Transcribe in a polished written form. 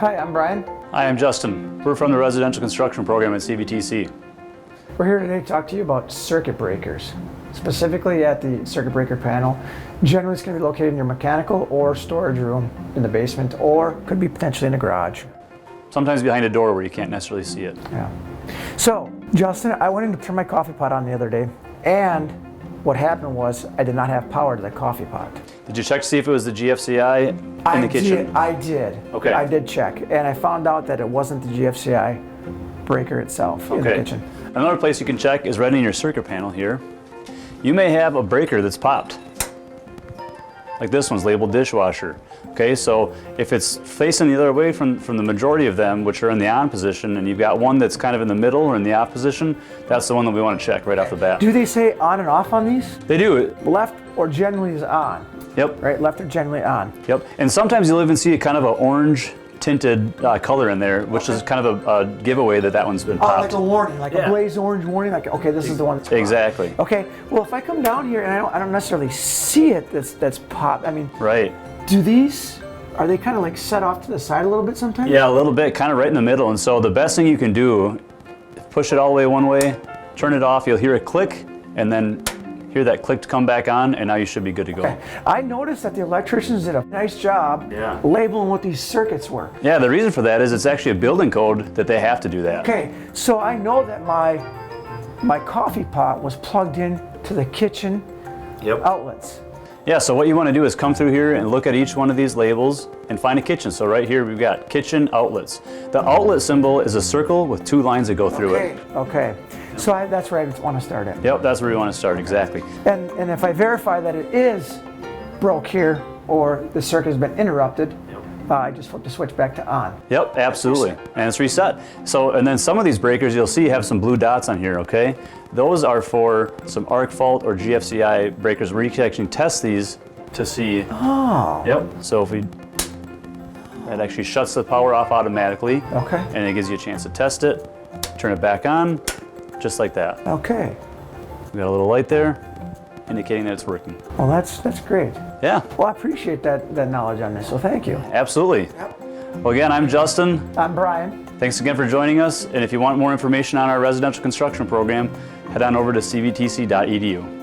Hi, I'm Brian. Hi, I'm Justin. We're from the Residential Construction Program at CVTC. We're here today to talk to you about circuit breakers, specifically at the circuit breaker panel. Generally, it's going to be located in your mechanical or storage room in the basement, or could be potentially in a garage. Sometimes behind a door where you can't necessarily see it. Yeah. So, Justin, I went in to turn my coffee pot on the other day, and what happened was I did not have power to the coffee pot. Did you check to see if it was the GFCI in the kitchen? I did. Okay. I did check, and I found out that it wasn't the GFCI breaker itself in the kitchen. Another place you can check is right in your circuit panel here. You may have a breaker that's popped. Like this one's labeled dishwasher. Okay, so if it's facing the other way from the majority of them, which are in the on position, and you've got one that's kind of in the middle or in the off position, that's the one that we want to check right off the bat. Do they say on and off on these? They do. Left or generally is on. Yep. Right, left or generally on. Yep, and sometimes you'll even see a kind of an orange tinted color in there, which is kind of a giveaway that one's been popped. Oh, like a warning, like a blaze orange warning, like, okay, this is the one that's popped. Exactly. Okay, well, if I come down here and I don't necessarily see it that's popped, I mean, right. Are they kind of like set off to the side a little bit sometimes? Yeah, a little bit, kind of right in the middle. And so the best thing you can do, push it all the way one way, turn it off, you'll hear a click, and then hear that click to come back on, and now you should be good to go. Okay. I noticed that the electricians did a nice job labeling what these circuits were. Yeah, the reason for that is it's actually a building code that they have to do that. Okay, so I know that my coffee pot was plugged in to the kitchen outlets. Yeah, so what you want to do is come through here and look at each one of these labels and find a kitchen. So right here we've got kitchen outlets. The outlet symbol is a circle with two lines that go through it. Okay, so that's where I want to start at. Yep, that's where we want to start, exactly. And if I verify that it is broke here or the circuit has been interrupted, I just flip the switch back to on. Yep, absolutely, and it's reset. So, and then some of these breakers you'll see have some blue dots on here, okay? Those are for some arc fault or GFCI breakers where you can actually test these to see. Oh. Yep, so if that actually shuts the power off automatically. Okay. And it gives you a chance to test it, turn it back on, just like that. Okay. We got a little light there, indicating that it's working. Well, that's great. Yeah. Well, I appreciate that knowledge on this, so thank you. Absolutely. Yep. Well, again, I'm Justin. I'm Brian. Thanks again for joining us, and if you want more information on our residential construction program, head on over to cvtc.edu.